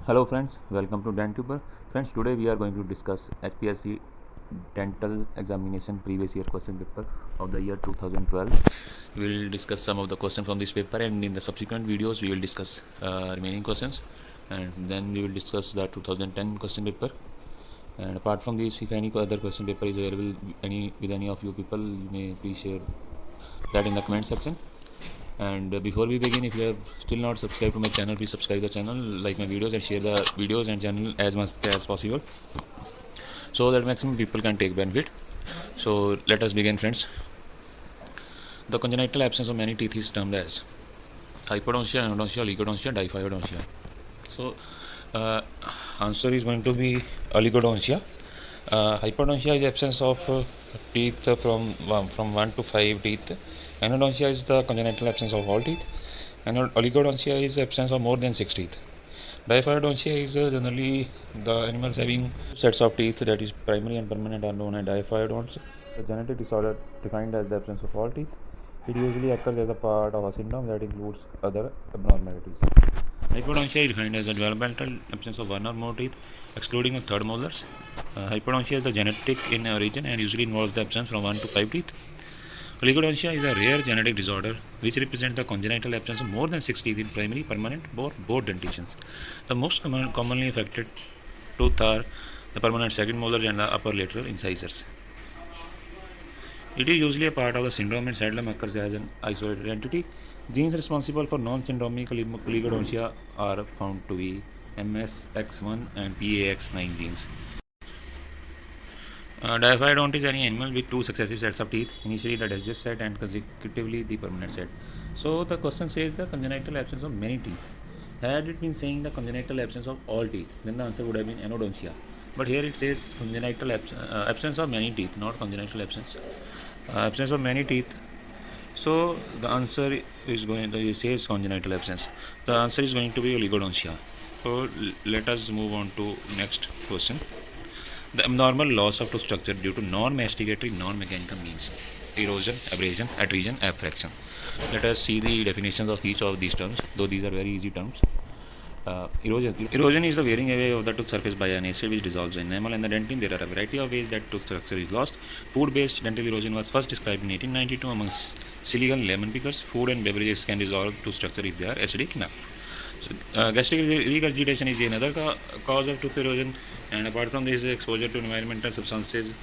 Hello friends, welcome to DentTuber. Friends, today we are going to discuss Hpsc dental examination previous year question paper of the year 2012. We will discuss some of the questions from this paper, and in the subsequent videos we will discuss remaining questions, and then we will discuss the 2010 question paper. And apart from this, if any other question paper is available with any of you people, you may please share that in the comment section. And before we begin, if you have still not subscribed to my channel, please subscribe the channel, like my videos, and share the videos and channel as much as possible, so that maximum people can take benefit. So let us begin, friends. The congenital absence of many teeth is termed as hypodontia, anodontia, oligodontia, diphyodontia. So answer is going to be oligodontia. Hypodontia is absence of teeth from 1 to 5 teeth. Anodontia is the congenital absence of all teeth, and oligodontia is absence of more than 6 teeth. Diphyodontia is generally the animals having sets of teeth, that is primary and permanent, are known as diphyodonts. The genetic disorder defined as the absence of all teeth. It usually occurs as a part of a syndrome that includes other abnormalities. Hypodontia is defined as a developmental absence of one or more teeth, excluding the third molars. Hypodontia is the genetic in origin and usually involves the absence from 1 to 5 teeth. Oligodontia is a rare genetic disorder which represents the congenital absence of more than 6 teeth in primary, permanent, or both dentitions. The most commonly affected tooth are the permanent second molar and the upper lateral incisors. It is usually a part of the syndrome and seldom occurs as an isolated entity. Genes responsible for non-syndromic oligodontia are found to be MSX1 and PAX9 genes. Diphyodont is any animal with two successive sets of teeth, initially the deciduous set and consecutively the permanent set. So the question says the congenital absence of many teeth. Had it been saying the congenital absence of all teeth, then the answer would have been anodontia. But here it says congenital absence of many teeth, not congenital absence. Absence of many teeth. So the answer is going to, it says congenital absence. The answer is going to be oligodontia. So let us move on to next question. The abnormal loss of tooth structure due to non-masticatory, non-mechanical means: erosion, abrasion, adhesion, abfraction. Let us see the definitions of each of these terms, though these are very easy terms. Erosion is the wearing away of the tooth surface by an acid which dissolves enamel and the dentin. There are a variety of ways that tooth structure is lost. Food-based dental erosion was first described in 1892 amongst Senegal lemon pickers. Food and beverages can dissolve tooth structure if they are acidic enough. So, gastric regurgitation is another cause of tooth erosion, and apart from this, exposure to environmental substances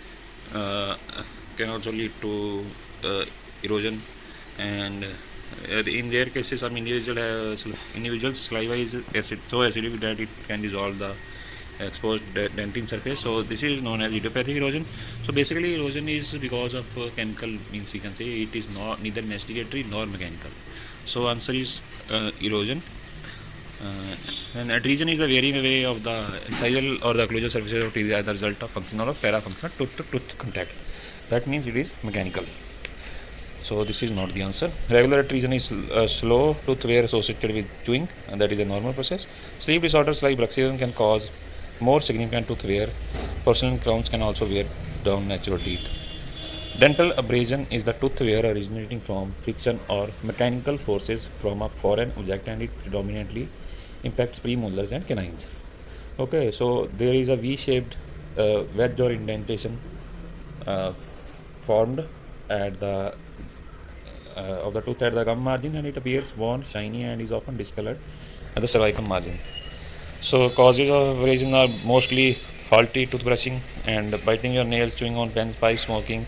can also lead to erosion. And in rare cases, some individual saliva is so acidic that it can dissolve the exposed dentin surface. So this is known as idiopathic erosion. So basically, erosion is because of chemical means. We can say it is neither masticatory nor mechanical. So answer is erosion. And adhesion is the wearing away of the incisal or the occlusal surfaces of teeth as a result of functional or parafunctional tooth-to-tooth contact. That means it is mechanical. So this is not the answer. Regular adhesion is slow tooth wear associated with chewing, and that is a normal process. Sleep disorders like bruxism can cause more significant tooth wear. Porcelain crowns can also wear down natural teeth. Dental abrasion is the tooth wear originating from friction or mechanical forces from a foreign object, and it predominantly impacts premolars and canines. Okay, so there is a V-shaped wedge or indentation formed at the of the tooth at the gum margin, and it appears worn, shiny, and is often discolored at the cervical margin. So causes of abrasion are mostly faulty toothbrushing and biting your nails, chewing on pens, pipe smoking,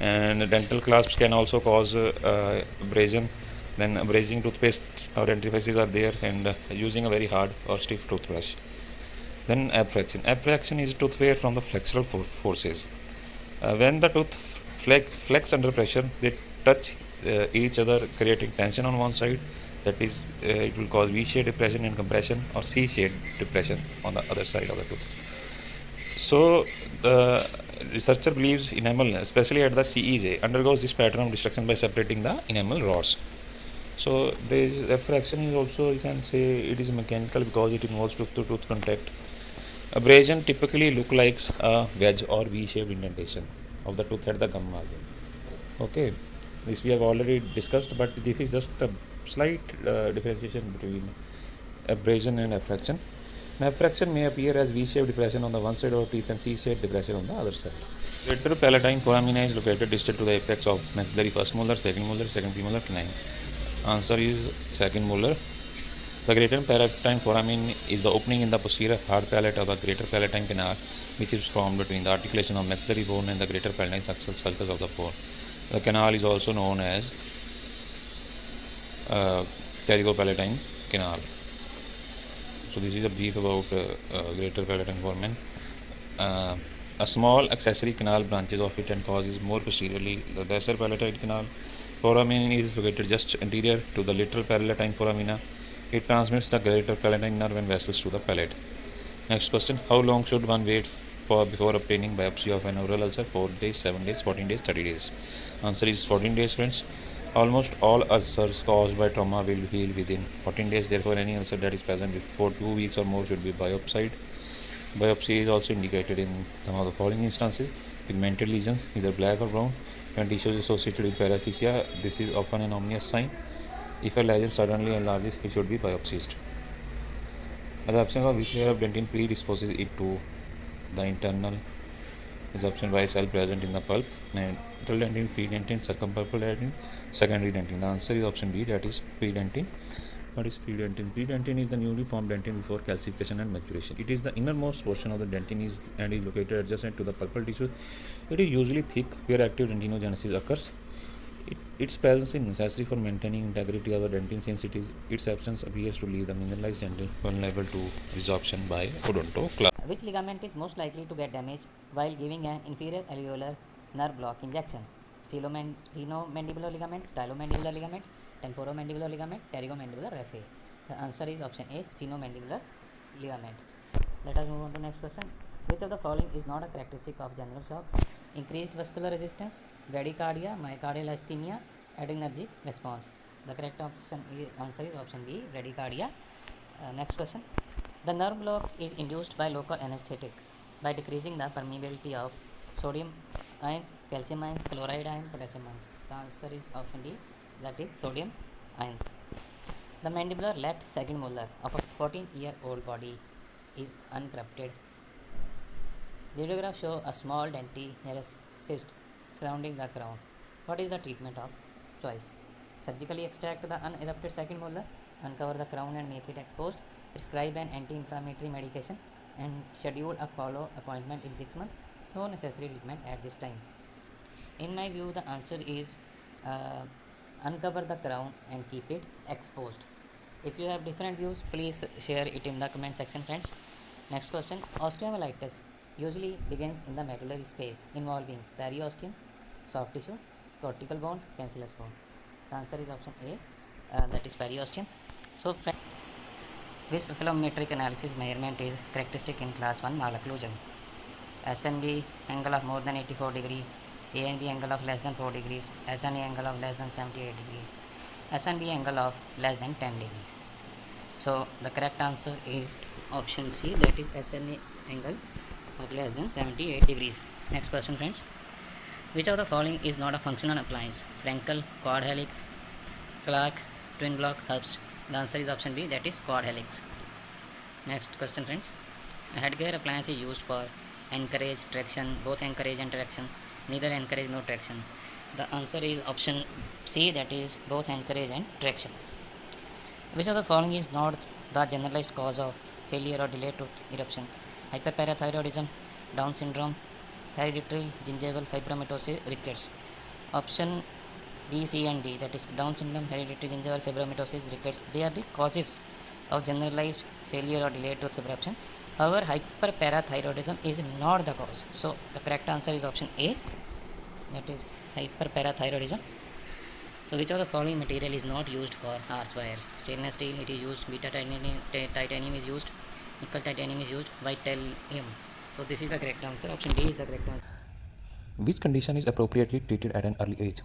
and dental clasps can also cause abrasion. Then abrasing toothpaste or dentifrices are there, and using a very hard or stiff toothbrush. Then abfraction. Abfraction is tooth wear from the flexural forces. When the tooth flex under pressure, they touch each other, creating tension on one side. That is, it will cause V-shaped depression and compression, or C-shaped depression on the other side of the tooth. So the researcher believes enamel, especially at the CEJ, undergoes this pattern of destruction by separating the enamel rods. So this abfraction is also, you can say, it is mechanical because it involves tooth-to-tooth contact. Abrasion typically look like a wedge or V-shaped indentation of the tooth at the gum margin. Okay, this we have already discussed, but this is just a slight differentiation between abrasion and abfraction. Nap fracture may appear as V-shaped depression on the one side of the teeth and C-shaped depression on the other side. Greater palatine foramina is located distal to the apex of maxillary first molar, second premolar, canine. Answer is second molar. The greater palatine foramen is the opening in the posterior hard palate of the greater palatine canal, which is formed between the articulation of maxillary bone and the greater palatine sulcus of the bone. The canal is also known as pterygopalatine canal. So this is a brief about greater palatine foramen. A small accessory canal branches off it and causes more posteriorly. The lesser palatine canal foramen is located just anterior to the lateral palatine foramina. It transmits the greater palatine nerve and vessels to the palate. Next question: how long should one wait for before obtaining biopsy of an oral ulcer? 4 days, 7 days, 14 days, 30 days. Answer is 14 days, friends. Almost all ulcers caused by trauma will heal within 14 days. Therefore, any ulcer that is present before 2 weeks or more should be biopsied. Biopsy is also indicated in some of the following instances: pigmented lesions, either black or brown, when tissue is associated with paresthesia. This is often an ominous sign. If a lesion suddenly enlarges, it should be biopsied. The absence of which layer of dentin predisposes it to the internal resorption by cell present in the pulp. Ventral dentin, predentin, circumpulpal dentin, secondary dentin. The answer is option B, that is predentin. What is predentin? Predentin is the newly formed dentin before calcification and maturation. It is the innermost portion of the dentin and is located adjacent to the pulpal tissue. It is usually thick where active dentinogenesis occurs. Its presence is necessary for maintaining integrity of the dentin since its absence appears to leave the mineralized dentin vulnerable to resorption by odontoclast. Which ligament is most likely to get damaged while giving an inferior alveolar nerve block injection? Sphenomandibular ligament, stylomandibular ligament, temporomandibular ligament, pterygomandibular raphe. The answer is option A, sphenomandibular ligament. Let us move on to the next question. Which of the following is not a characteristic of general shock? Increased vascular resistance, bradycardia, myocardial ischemia, adrenergic response. The correct answer is option B, bradycardia. Next question. The nerve block is induced by local anesthetic by decreasing the permeability of sodium ions, calcium ions, chloride ion, potassium ions. The answer is option D, that is sodium ions. The mandibular left second molar of a 14-year-old body is uncorrupted. The radiograph shows a small dentinerous cyst surrounding the crown. What is the treatment of choice? Surgically extract the unerupted second molar, uncover the crown and make it exposed, prescribe an anti-inflammatory medication, and schedule a follow appointment in 6 months. No necessary treatment at this time. In my view, the answer is uncover the crown and keep it exposed. If you have different views, please share it in the comment section, friends. Next question. Osteomyelitis usually begins in the medullary space involving periosteum, soft tissue, cortical bone, cancellous bone. The answer is option A, that is periosteum. So, this philometric analysis measurement is characteristic in class 1 malocclusion. SNB angle of more than 84 degree, ANB angle of less than 4 degrees, SNA angle of less than 78 degrees, SNB angle of less than 10 degrees. So the correct answer is option C, that is SNA angle of less than 78 degrees. Next question, friends. Which of the following is not a functional appliance? Frankel, quad helix, Clark, twin block, Herbst. The answer is option B, that is quad helix. Next question, friends. A headgear appliance is used for encourage traction, both encourage and traction, neither encourage nor traction. The answer is option C, that is both encourage and traction. Which of the following is not the generalized cause of failure or delayed tooth eruption? Hyperparathyroidism, Down syndrome, hereditary gingival fibromatosis, rickets. Option B, C and D, that is Down syndrome, hereditary gingival fibromatosis, rickets, they are the causes of generalized failure or delayed tooth eruption. However, hyperparathyroidism is not the cause. So the correct answer is option A, that is hyperparathyroidism. So which of the following material is not used for arch wires? Stainless steel, it is used. Beta titanium is used. Nickel titanium is used. White titanium. So this is the correct answer. Option D is the correct answer. Which condition is appropriately treated at an early age?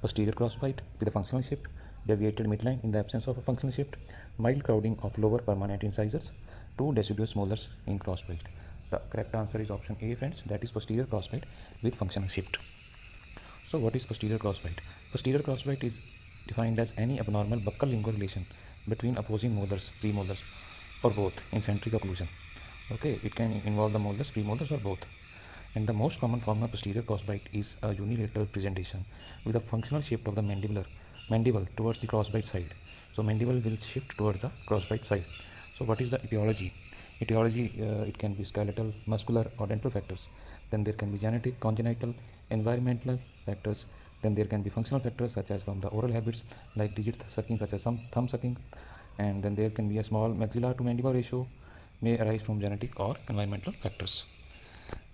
Posterior crossbite with a functional shift, deviated midline in the absence of a functional shift, mild crowding of lower permanent incisors, 2 deciduous molars in crossbite. The correct answer is option A, friends, that is posterior crossbite with functional shift. So what is posterior crossbite? Posterior crossbite is defined as any abnormal buccal lingual relation between opposing molars, premolars, or both in centric occlusion. Okay, it can involve the molars, premolars, or both. And the most common form of posterior crossbite is a unilateral presentation with a functional shift of the mandible towards the crossbite side. So mandible will shift towards the crossbite side. So what is the etiology? Etiology, it can be skeletal, muscular, or dental factors. Then there can be genetic, congenital, environmental factors. Then there can be functional factors such as from the oral habits like digit sucking, such as some thumb sucking. And then there can be a small maxilla to mandible ratio may arise from genetic or environmental factors.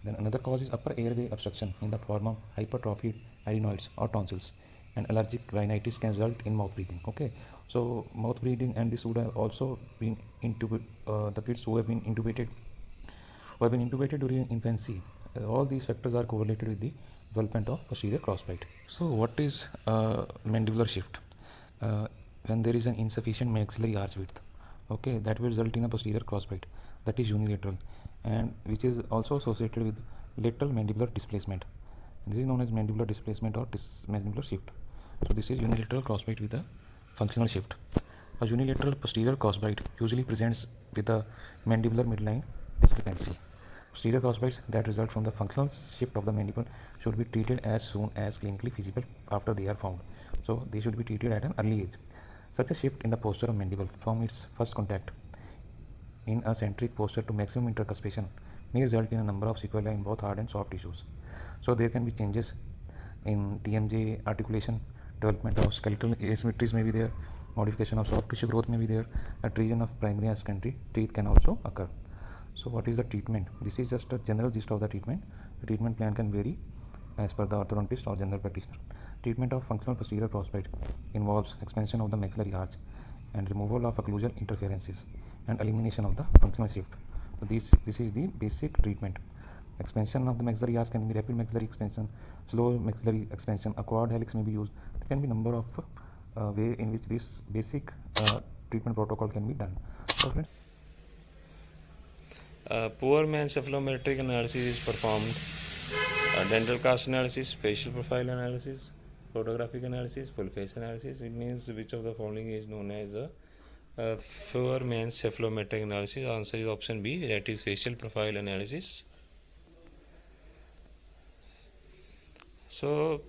Then another cause is upper airway obstruction in the form of hypertrophied adenoids or tonsils, and allergic rhinitis can result in mouth breathing. Okay, so mouth breathing, and this would have also been the kids who have been intubated during infancy. All these factors are correlated with the development of posterior crossbite. So what is mandibular shift? Uh, when there is an insufficient maxillary arch width, okay, that will result in a posterior crossbite, that is unilateral, and which is also associated with lateral mandibular displacement. This is known as mandibular displacement or mandibular shift. So this is unilateral crossbite with a functional shift. A unilateral posterior crossbite usually presents with a mandibular midline discrepancy. Posterior crossbites that result from the functional shift of the mandible should be treated as soon as clinically feasible after they are found. So they should be treated at an early age. Such a shift in the posture of mandible from its first contact in a centric posture to maximum intercuspation may result in a number of sequelae in both hard and soft tissues. So there can be changes in TMJ articulation, development of skeletal asymmetries may be there, modification of soft tissue growth may be there, atresion of primary and secondary teeth can also occur. So what is the treatment? This is just a general gist of the treatment. The treatment plan can vary as per the orthodontist or general practitioner. Treatment of functional posterior crossbite involves expansion of the maxillary arch and removal of occlusal interferences and elimination of the functional shift. So this is the basic treatment. Expansion of the maxillary arch can be rapid maxillary expansion, slow maxillary expansion, a quad helix may be used. There can be number of way in which this basic treatment protocol can be done. So friends, Poor man's cephalometric analysis is performed. Dental cast analysis, facial profile analysis, photographic analysis, full face analysis. It means which of the following is known as a poor man's cephalometric analysis. Answer is option B, that is facial profile analysis. So,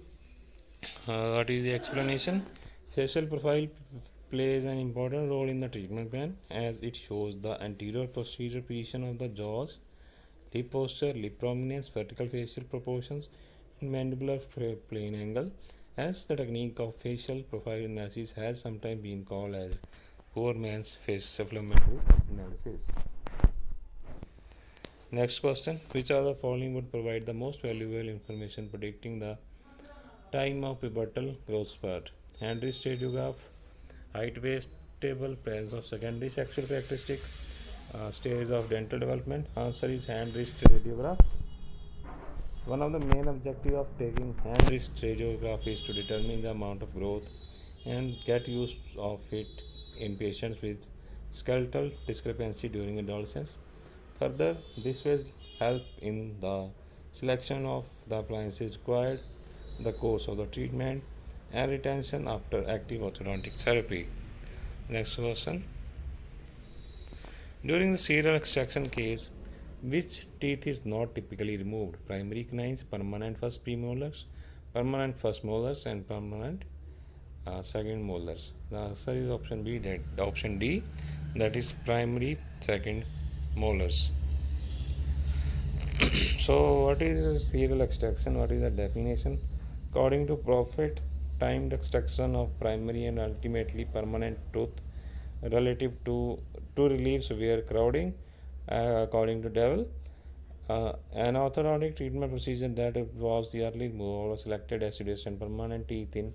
what is the explanation? Facial profile plays an important role in the treatment plan as it shows the anterior posterior position of the jaws, lip posture, lip prominence, vertical facial proportions, and mandibular plane angle. As the technique of facial profile analysis has sometimes been called as poor man's face cephalometric analysis. Next question: which of the following would provide the most valuable information predicting the time of pubertal growth spurt? Hand wrist radiograph, height waist table, presence of secondary sexual characteristic, stage of dental development. Answer is hand wrist radiograph. One of the main objectives of taking hand wrist radiograph is to determine the amount of growth and get use of it in patients with skeletal discrepancy during adolescence. Further, this will help in the selection of the appliances required, the course of the treatment, and retention after active orthodontic therapy. Next question. During the serial extraction case, which teeth is not typically removed? Primary canines, permanent first premolars, permanent first molars, and permanent second molars. The answer is option B, option D, that is primary second molars. So, what is serial extraction? What is the definition? According to Prophet, timed extraction of primary and ultimately permanent tooth relative to relieve severe crowding, according to Devil. An orthodontic treatment procedure that involves the early removal of selected deciduous and permanent teeth in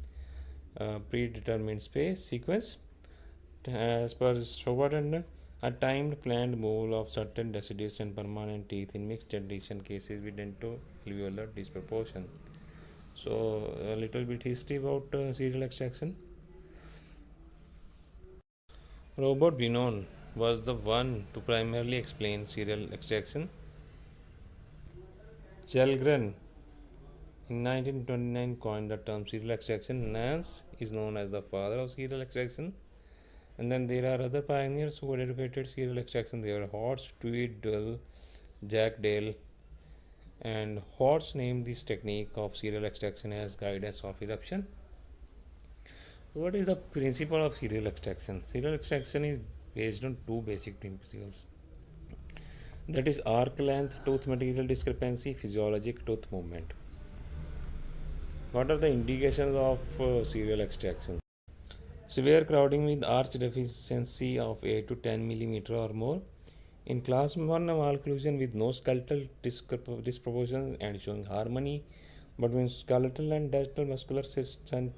predetermined space sequence. As per Stobart, a timed planned removal of certain deciduous and permanent teeth in mixed dentition cases with dentoalveolar disproportion. So, a little bit history about serial extraction. Robert Binon was the one to primarily explain serial extraction. Chelgren in 1929 coined the term serial extraction. Nance is known as the father of serial extraction. And then there are other pioneers who advocated serial extraction. There are Horst, Tweed, Dull, Jack Dale, and Horst named this technique of serial extraction as guidance of eruption. What is the principle of serial extraction? Serial extraction is based on two basic principles, that is arc length, tooth material discrepancy, physiologic tooth movement. What are the indications of serial extraction? Severe crowding with arch deficiency of 8 to 10 millimeter or more. In class 1 malocclusion with no skeletal disproportions and showing harmony between skeletal and muscular system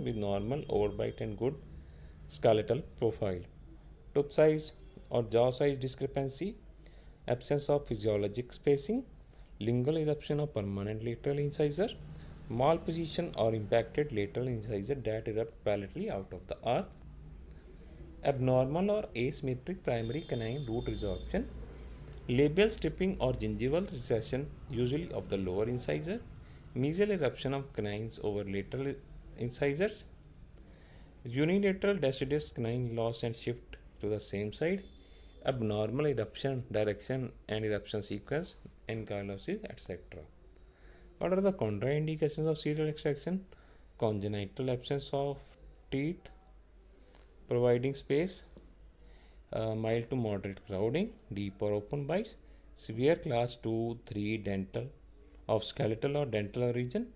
with normal overbite and good skeletal profile. Tooth size or jaw size discrepancy, absence of physiologic spacing, lingual eruption of permanent lateral incisor, malposition or impacted lateral incisor that erupt palatally out of the earth, abnormal or asymmetric primary canine root resorption, labial stripping or gingival recession, usually of the lower incisor, mesial eruption of canines over lateral incisors, unilateral deciduous canine loss and shift to the same side, abnormal eruption direction and eruption sequence, ankylosis, etc. What are the contraindications of serial extraction? Congenital absence of teeth providing space, mild to moderate crowding, deep or open bites, severe class 2, 3 dental of skeletal or dental origin,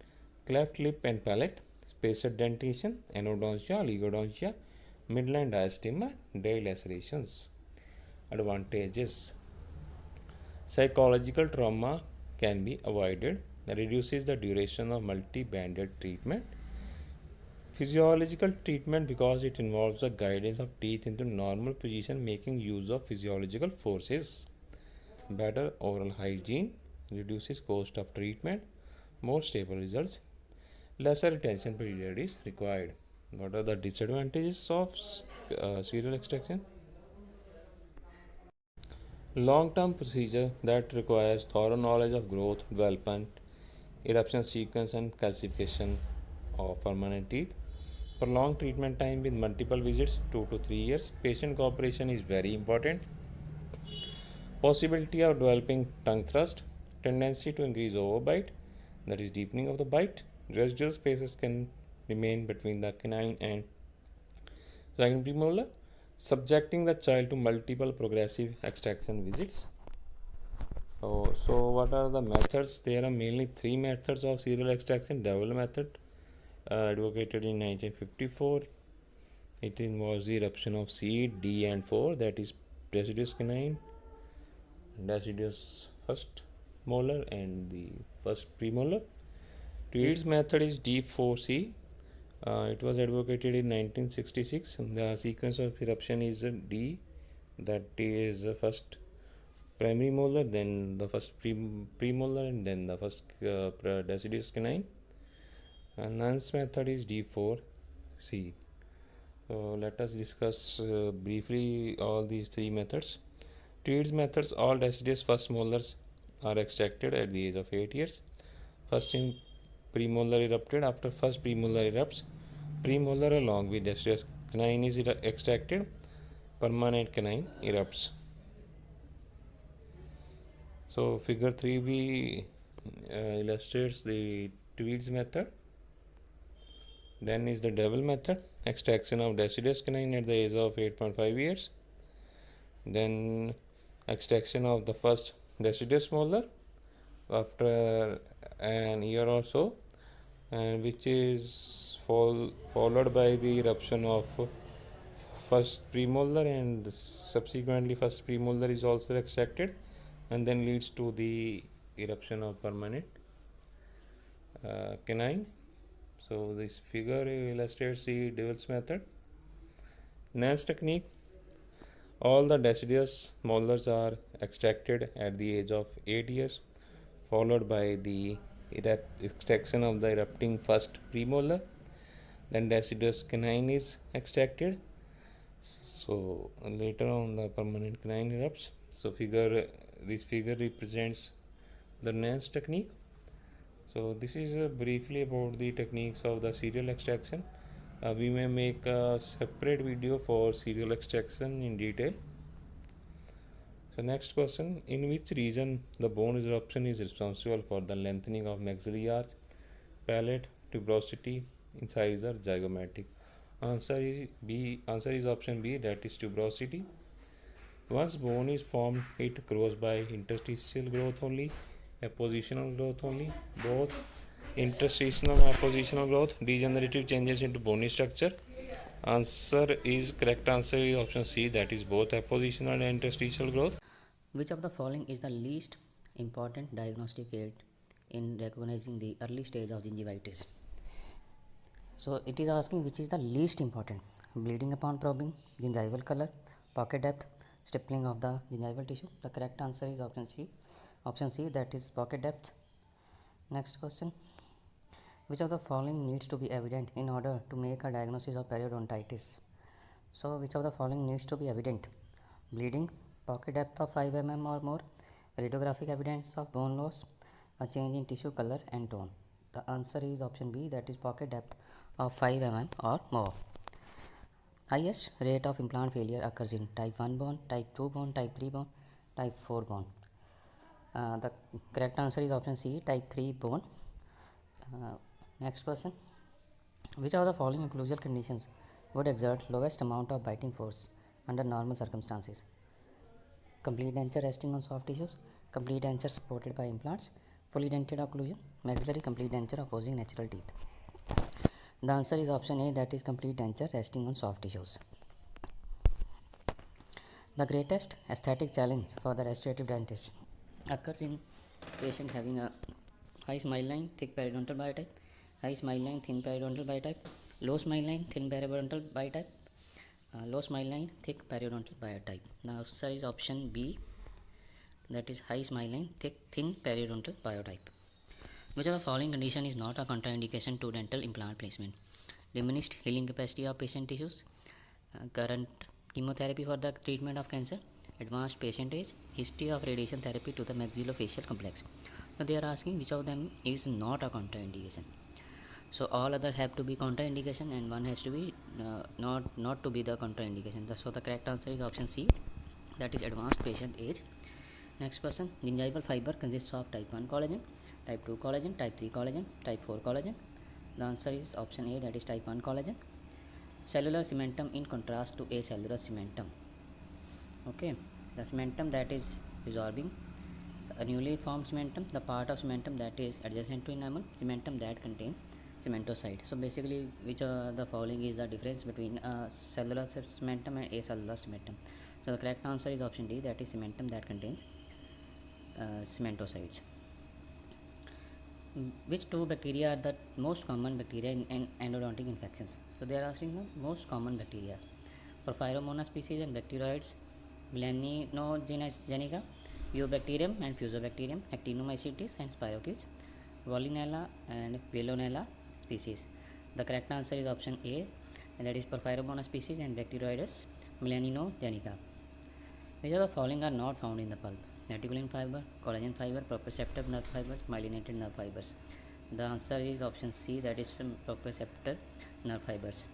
cleft lip and palate, spaced dentation, anodontia, oligodontia, midline diastema, day lacerations. Advantages: psychological trauma can be avoided, reduces the duration of multi-banded treatment. Physiological treatment, because it involves the guidance of teeth into normal position, making use of physiological forces. Better oral hygiene, reduces cost of treatment, more stable results, lesser retention period is required. What are the disadvantages of serial extraction? Long-term procedure that requires thorough knowledge of growth, development, eruption sequence and calcification of permanent teeth. For long treatment time with multiple visits, 2 to 3 years. Patient cooperation is very important. Possibility of developing tongue thrust, tendency to increase overbite, that is deepening of the bite. Residual spaces can remain between the canine and second premolar, subjecting the child to multiple progressive extraction visits. So what are the methods? There are mainly three methods of serial extraction. Double method, advocated in 1954. It involves the eruption of C, D and 4, that is deciduous canine, deciduous first molar and the first premolar. Tweed's method is D4C. It was advocated in 1966. The sequence of eruption is D, that is first primary molar, then the first premolar, and then the first deciduous canine. And Nance method is D4C. So let us discuss briefly all these three methods. Tweed's methods, all deciduous first molars are extracted at the age of 8 years. First in premolar erupted. After first premolar erupts, premolar along with deciduous canine is extracted. Permanent canine erupts. So figure 3b illustrates the Tweed's method. Then is the double method, extraction of deciduous canine at the age of 8.5 years. Then extraction of the first deciduous molar after an year or so, and which is followed by the eruption of first premolar, and subsequently first premolar is also extracted, and then leads to the eruption of permanent canine. So this figure illustrates the Devil's method. Nance technique, all the deciduous molars are extracted at the age of 8 years, followed by the extraction of the erupting first premolar. Then deciduous canine is extracted. So later on the permanent canine erupts. So this figure represents the Nance technique. So this is briefly about the techniques of the serial extraction. We may make a separate video for serial extraction in detail. So next question, in which region the bone eruption is responsible for the lengthening of maxillary arch, palate, tuberosity, incisor, zygomatic? Answer is B. Answer is option B, that is tuberosity. Once bone is formed, it grows by interstitial growth only, appositional growth only, both interstitial and appositional growth, degenerative changes into bony structure. Correct answer is option C, that is both appositional and interstitial growth. Which of the following is the least important diagnostic aid in recognizing the early stage of gingivitis? So it is asking which is the least important: bleeding upon probing, gingival color, pocket depth, stippling of the gingival tissue. The correct answer is option C. Option C, that is pocket depth. Next question. Which of the following needs to be evident in order to make a diagnosis of periodontitis? So which of the following needs to be evident? Bleeding, pocket depth of 5 mm or more, radiographic evidence of bone loss, a change in tissue color and tone. The answer is option B, that is pocket depth of 5 mm or more. Highest rate of implant failure occurs in type 1 bone, type 2 bone, type 3 bone, type 4 bone. The correct answer is option C, type 3 bone. Next question. Which of the following occlusal conditions would exert lowest amount of biting force under normal circumstances? Complete denture resting on soft tissues, complete denture supported by implants, fully dented occlusion, maxillary complete denture opposing natural teeth. The answer is option A, that is complete denture resting on soft tissues. The greatest aesthetic challenge for the restorative dentist occurs in patient having a high smile line, thick periodontal biotype, high smile line, thin periodontal biotype, low smile line, thin periodontal biotype, low smile line, thick periodontal biotype. The answer is option B, that is high smile line, thin periodontal biotype. Which of the following condition is not a contraindication to dental implant placement? Diminished healing capacity of patient tissues, current chemotherapy for the treatment of cancer, advanced patient age, history of radiation therapy to the maxillofacial complex. So they are asking which of them is not a contraindication. So all other have to be contraindication and one has to be not to be the contraindication. So the correct answer is option C, that is advanced patient age. Next question. Gingival fiber consists of type 1 collagen, type 2 collagen, type 3 collagen, type 4 collagen. The answer is option A, that is type 1 collagen. Cellular cementum in contrast to acellular cementum. Okay, the cementum that is resorbing, a newly formed cementum, the part of cementum that is adjacent to enamel, cementum that contains cementosite. So basically, which of the following is the difference between cellular cementum and acellular cementum? So the correct answer is option D, that is cementum that contains cementosites. Which two bacteria are the most common bacteria in endodontic infections? So they are asking the most common bacteria: Porphyromonas species and bacteroids, Melanogenica, Eubacterium and Fusobacterium, Actinomycetes and Spirochetes, Vollinella and Veillonella species. The correct answer is option A, and that is Porphyromonas species and bacteroides Melanogenica. Which of the following are not found in the pulp? Reticulin fiber, collagen fiber, proprioceptive nerve fibers, myelinated nerve fibers. The answer is option C, that is proprioceptive nerve fibers.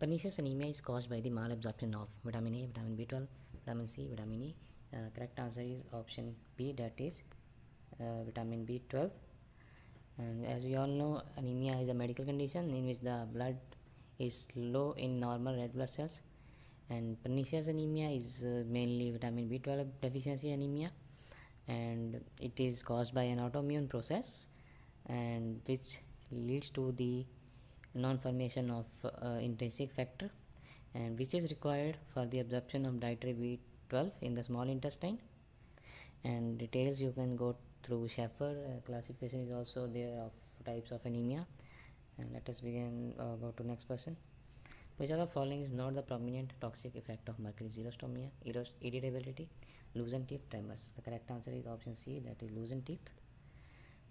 Pernicious anemia is caused by the malabsorption of vitamin A, vitamin B12, vitamin C, vitamin E. Correct answer is option B, that is vitamin B12. And as we all know, anemia is a medical condition in which the blood is low in normal red blood cells, and pernicious anemia is mainly vitamin B12 deficiency anemia, and it is caused by an autoimmune process and which leads to the non-formation of intrinsic factor, and which is required for the absorption of dietary B12 in the small intestine. And details you can go through Schaeffer classification is also there of types of anemia. And let us begin, go to next question. Which of the following is not the prominent toxic effect of mercury? Xerostomia, irritability, loosened teeth, tremors. The correct answer is option C, that is loosened teeth.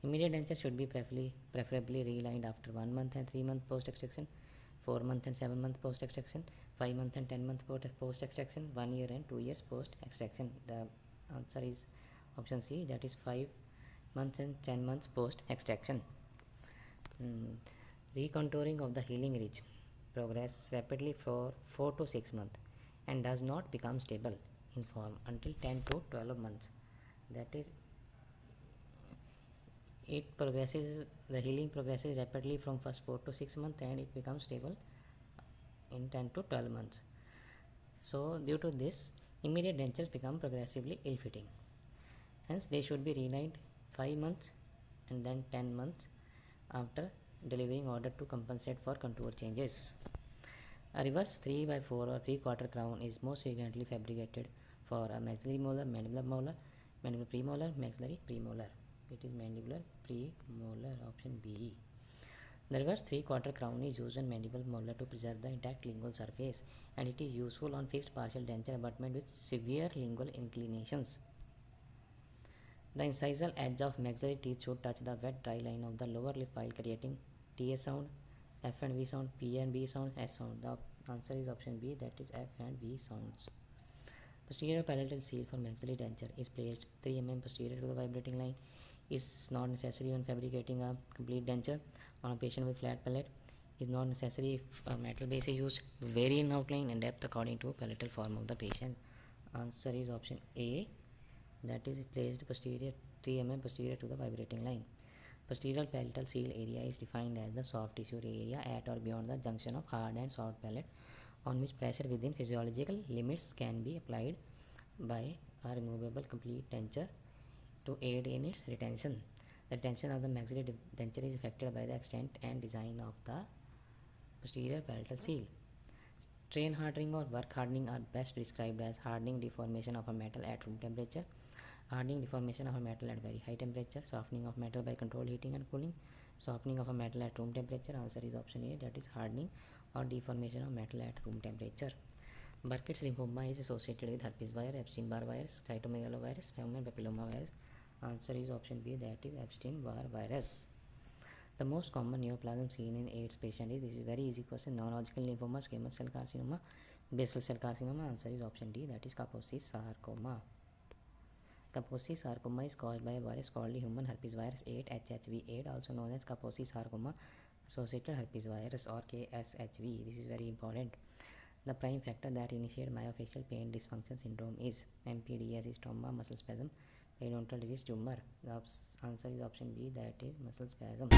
Immediate denture should be preferably realigned after 1 month and 3 months post extraction, 4 months and 7 months post extraction, 5 months and 10 months post extraction, 1 year and 2 years post extraction. The answer is option C, that is 5 months and 10 months post extraction. Recontouring of the healing ridge progress rapidly for 4 to 6 months and does not become stable in form until 10 to 12 months. That is, the healing progresses rapidly from first 4 to 6 months and it becomes stable in 10 to 12 months. So due to this, immediate dentures become progressively ill-fitting. Hence they should be realigned 5 months and then 10 months after delivery in order to compensate for contour changes. A reverse 3/4 or 3/4 crown is most frequently fabricated for a maxillary molar, mandibular molar, mandibular premolar, maxillary premolar. It is mandibular premolar, option B. The reverse 3/4 crown is used on mandibular molar to preserve the intact lingual surface, and it is useful on fixed partial denture abutment with severe lingual inclinations. The incisal edge of maxillary teeth should touch the wet dry line of the lower lip while creating TS sound, F and V sound, P and B sound, S sound. The answer is option B, that is F and V sounds. Posterior palatal seal for maxillary denture is placed 3 mm posterior to the vibrating line. Is not necessary when fabricating a complete denture on a patient with flat palate. Is not necessary if a metal base is used. Vary in outline and depth according to palatal form of the patient. Answer is option A, that is placed posterior 3 mm posterior to the vibrating line. Posterior palatal seal area is defined as the soft tissue area at or beyond the junction of hard and soft palate, on which pressure within physiological limits can be applied by a removable complete denture to aid in its retention. The retention of the maxillary denture is affected by the extent and design of the posterior palatal seal. Strain hardening or work hardening are best described as hardening deformation of a metal at room temperature, hardening deformation of a metal at very high temperature, softening of metal by controlled heating and cooling, softening of a metal at room temperature. Answer is option A, that is hardening or deformation of metal at room temperature. Burkitt's lymphoma is associated with herpes virus, Epstein-Barr virus, cytomegalovirus, human papilloma virus. Answer is option B, that is Epstein-Barr virus. The most common neoplasm seen in AIDS patient is, this is very easy question, non-Hodgkin lymphoma, squamous cell carcinoma, basal cell carcinoma. Answer is option D, that is Kaposi sarcoma. Kaposi sarcoma is caused by a virus called the human herpes virus 8 HHV8, also known as Kaposi sarcoma associated herpes virus or KSHV. This is very important. The prime factor that initiates myofascial pain dysfunction syndrome is MPDS, is trauma, muscle spasm, periodontal disease, tumor. The answer is option B, that is muscle spasm.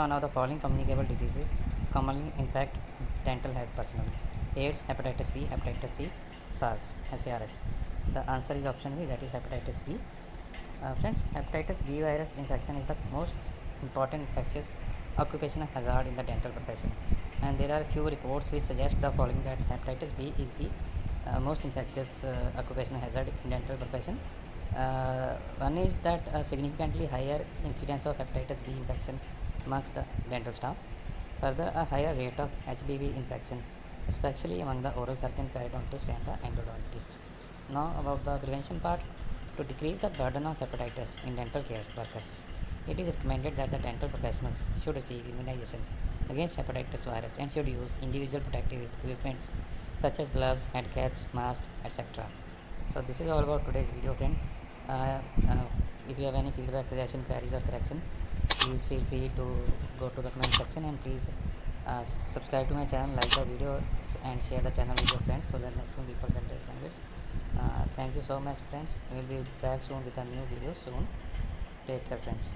one of the following communicable diseases commonly infect dental health personnel? AIDS, hepatitis B, hepatitis C, SARS, SARS. The answer is option B, that is hepatitis B. Friends, hepatitis B virus infection is the most important infectious occupational hazard in the dental profession, and there are few reports which suggest the following, that hepatitis B is the most infectious occupational hazard in dental profession. One is that significantly higher incidence of hepatitis B infection amongst the dental staff. Further, a higher rate of HBV infection, especially among the oral surgeon, periodontist, and the endodontist. Now, about the prevention part. To decrease the burden of hepatitis in dental care workers, it is recommended that the dental professionals should receive immunization against hepatitis virus and should use individual protective equipments such as gloves, hand caps, masks, etc. So this is all about today's video, friend. Uh, uh, if you have any feedback, suggestion, queries, or correction, please feel free to go to the comment section, and please subscribe to my channel, like the video, and share the channel with your friends so that maximum people can take benefits. Thank you so much, friends. We will be back soon with a new video soon. Take care, friends.